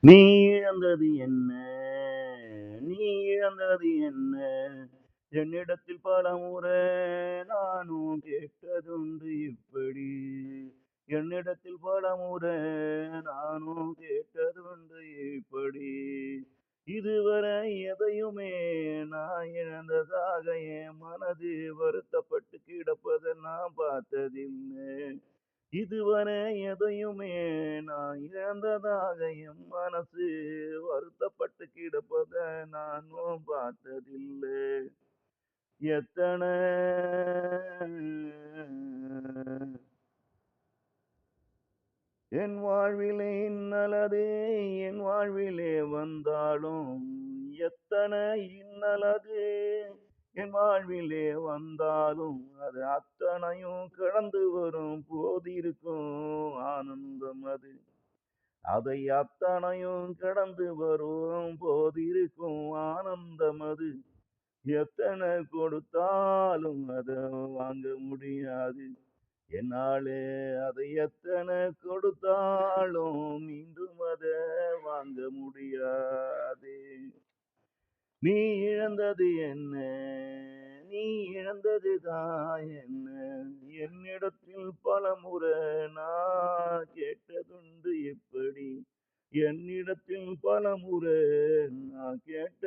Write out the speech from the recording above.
நீ இழந்தது என்ன? நீ இழந்தது என்ன? என்னிடத்தில் பலமுறை நானும் கேட்டதுண்டு இப்படி. என்னிடத்தில் பலமுறை நானும் கேட்டதுண்டு இப்படி. இதுவரை எதையுமே நான் இழந்ததாக என் மனது வருத்தப்பட்டு கிடப்பதை நான் பார்த்ததில்லை. இதுவரை எதையுமே நான் இழந்ததாக என் மனசு வருத்தப்பட்டு கிடப்பத நானும் பார்த்ததில்லை. எத்தனை என் வாழ்விலே இன்னலதே என் வாழ்விலே வந்தாலும் எத்தனை இன்னலது என் வாழ்விலே வந்தாலும் அது அத்தனையும் கடந்து வரும் போதிருக்கும் ஆனந்தம் அது. அதை அத்தனையும் கடந்து வரும் போதிருக்கும் ஆனந்தம் அது. எத்தனை கொடுத்தாலும் அத வாங்க முடியாது. என்னாலே அதை எத்தனை கொடுத்தாலும் மீண்டும் அத வாங்க முடியாது. நீ இழந்தது என்ன? நீ இழந்தது தான் என்ன? என்னிடத்தில் பலமுறை நான் கேட்டதுண்டு இப்படி. என்னிடத்தில் பலமுறை நான் கேட்ட